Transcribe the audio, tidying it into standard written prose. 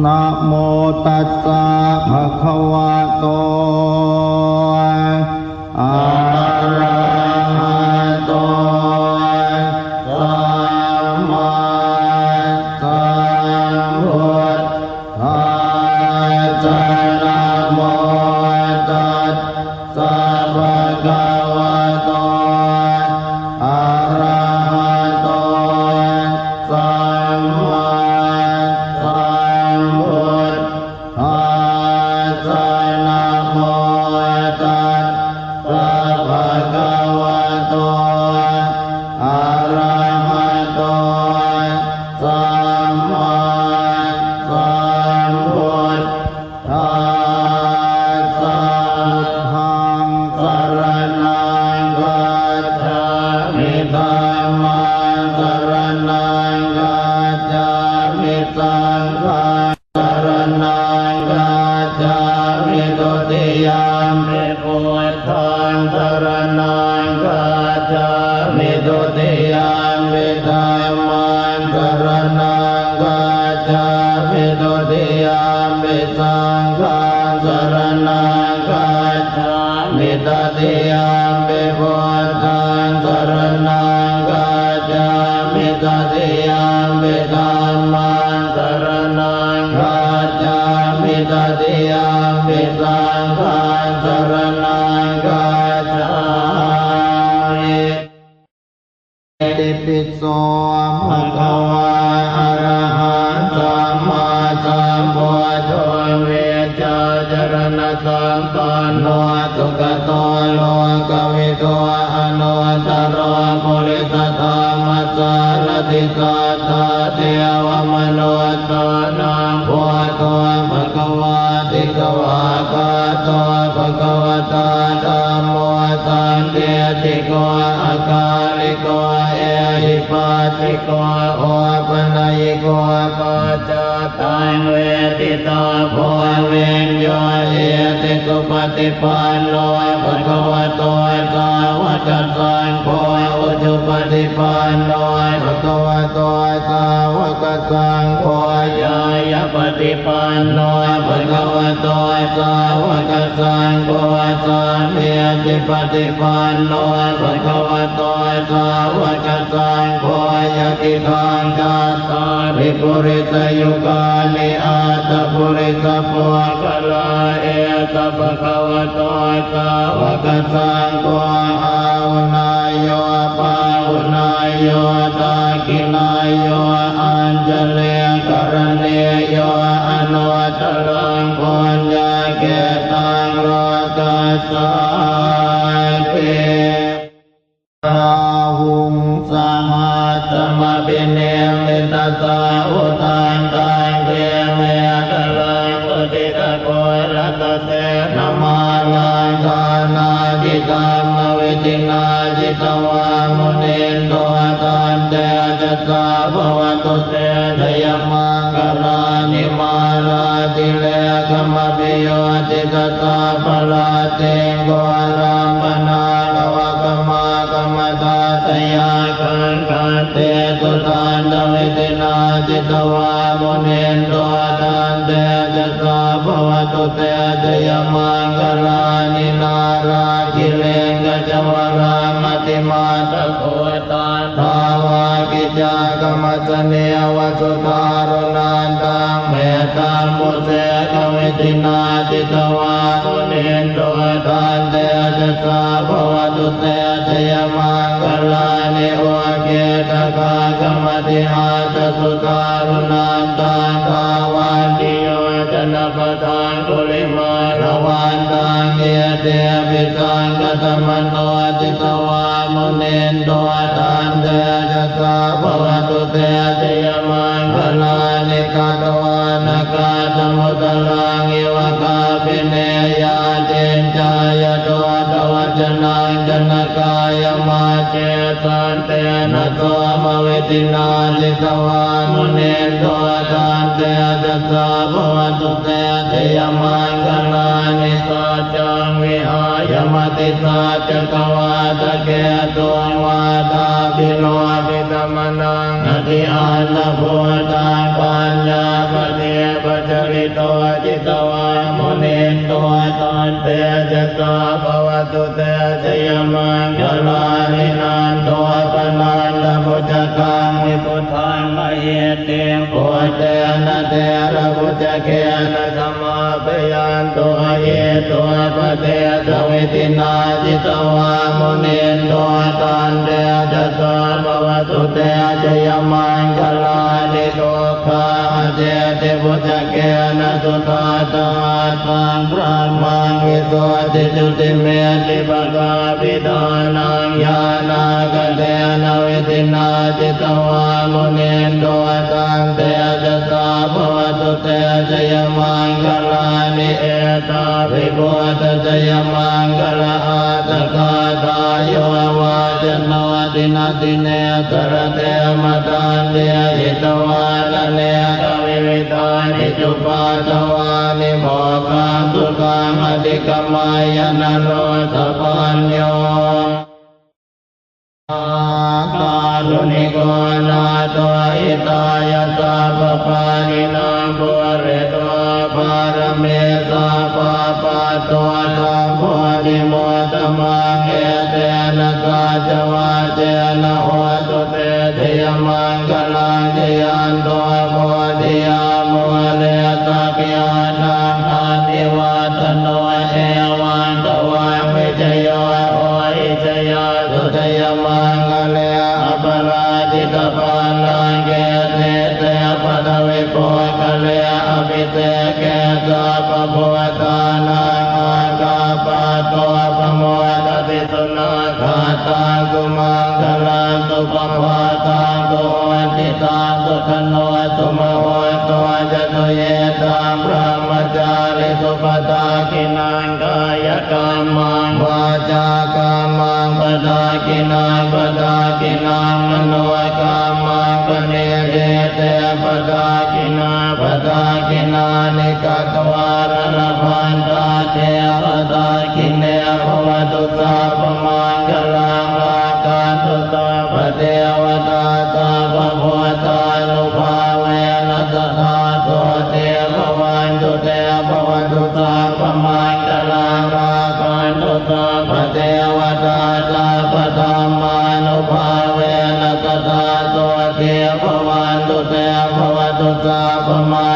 นะโมตัสสะภะคะวะโตอะระหะโตสัมมาสัมพุทธัสสะนะโมตัสสะภะคะวะโตอะระหะโตสัมมาสัมพุทธัสสะนะโมตัสสะภะคะวะโตอะระหะโตสัมมาสัมพุทธัสสะธังสรณังคัจฉามิธัมมังสรณังคัจฉามิสังฆังสรณังคัจฉามิตุติยามปิพุทธังสรณังคัจฉามิตุติยามปิธัมมังสรณังคัจฉามิตุติยามปิสังฆังสรณังคัจฉามิตติยามปิพุทธังสรณังคัจฉามิตติยามปิธัมมังสรณังคัจฉามิตติยามปิสังฆังสรณังคัจฉามิติปิโสภะคะวะอะระหะสัมมาสัมพุทโธเวชฌาจรณะสัมปันโนสุขโตโลกวิโตอนุตตรปุริสธรรมสารติสัทธาเทวมนุษย์นาพุทโธภะคะวะติสวากาโตภะคะวะตาธัมโมสันติติโกอาคาลิโกเอหิปัสสิโกโอปนัยโกปัจจตังเวทิตาโพเวญโยเอติสุปฏิปันโนภะคะวะโตสาวกสังโฆอุชุปฏิปันโนภะคะวะโตสาวกสังโฆยายปฏิปันโนภะคะวะโตสาวกสังโฆสัมมิติปฏิปันโนภะคะวะโตสาวกสังโฆยะติทังกัสสะภิปุริสยุกานิอาตปุริสปุกลาเอตภะคะวะโตสาวกสังโฆอาวุนายโยปาวุนายโยตากินายโยอัญเจเลกรเนโยอนุตตรังปุญญาเกตังโลกัสสะเปราหุงสัมมาสัมปิเนมิตสาวุตังตังเตเมตลังอุติตะโกรัตเสนมาลังทานาจิตามวิตินาจิตวามุนินโตตันเตจัสสะภวตุเตทยมังกลานิมาราติเลกมปิโยติตตาภลาเตโกรัมปนาลวะกมากมตาตยาคังคันเตตุตันตวิตินาจิตวามุนินโตตันเตจัสสะภวตุเตทยมังกลานินาราคิเลงกจวรามติมาตะโคตาทาวากิจากรรมสเนวสุตารุนันตังเมตังมุเสกวิตินาจิตวามุนินโตตันเตจัสสะภวตุเตทยมังกลานิโอเกตกากรรมติอาตสุตารุนันตังภาวันติโยจนะปะทังกุลิมาระวันตังเยเตปิสังกตมโนติตวามุนินโตตันเตจัสสะภวตุเตทยมังกลานิกาตวานากาตมุตลังอิวกาปิเนยาเจนจายโตตวัจนังจนกายมาเจตันเตนะโตมวิตินาจิตวามุนินโตตันเตจัสสะภวตุเตทยมังกลานิสัจจังวิหายมติสัจจกวาตะเกตุวาตาปิโลปิตมนังอธิอาตโพตังปัญญาปเทป เตจะตาภวตุเตชยมังคลานินันโตปนันตพุทธกังวิพุทธังมเหเตปุตเตนะเตระพุทธเกนะสัมมาปยันโตเยโตปเตสวิตินาจิตวามุนินโตตันเตจะตาภวตุเตชยมังคลานิโตคาเจติพุทธเกนะสุตาตาตังพระมังวิโสติจุติเมติปกาปิตานังญาณากเตนะวิตินาจิตวามุนินโตตังเตจะตาภวตุเตชยมังคลานิเอตาภิพุทธชยมังคลาตกาตายโยวาจโนตินาติเนตระเตมตันเดหิตวาลเนตวิวิตานิจุปาตวานิโมกังสุขังอธิกมายนโรธปัญโยกาลุนิโกนาตัวอิตายาสาปปานินางบุเรตัวปารเมสาปาปาตัวสัมโพธิโมตมังเอเตนะกาจวาเจนะโหตุเตเทยมังคลังเทยันตัวโพธิยามุเลตากยานังอานิวัตโนเอวันตวังวิจโยโออิจยาสุทยมังเลอปราจิตปาลังเกเตเตปะทวิโปกะเลอภิเตเกตาปะโพตานังอาคาปะโตปะโมตติสุนาคาตังกุมังคลังตุปภาตังตุวันติตังตุขโนตุมโหตุจตุเยตังพระมจาริสุปตากินังกายกรรมังวาจากรรมังปตากินังปตากินังมโนกรรมังปเนเดเตปตากินาปตากินานิกัตวารณพันตาเทปตากิเนภวตุสาปมังคลังราการตุตาปเทวตาตาปโพตานุภาเวนัสธาโตเทภวันตุเตภวตุสาปมังคลังราการตุตาปเทวตาตาปธรรมานุภาเวนัสธาโตเทภวันตุเตภวตุสาปมั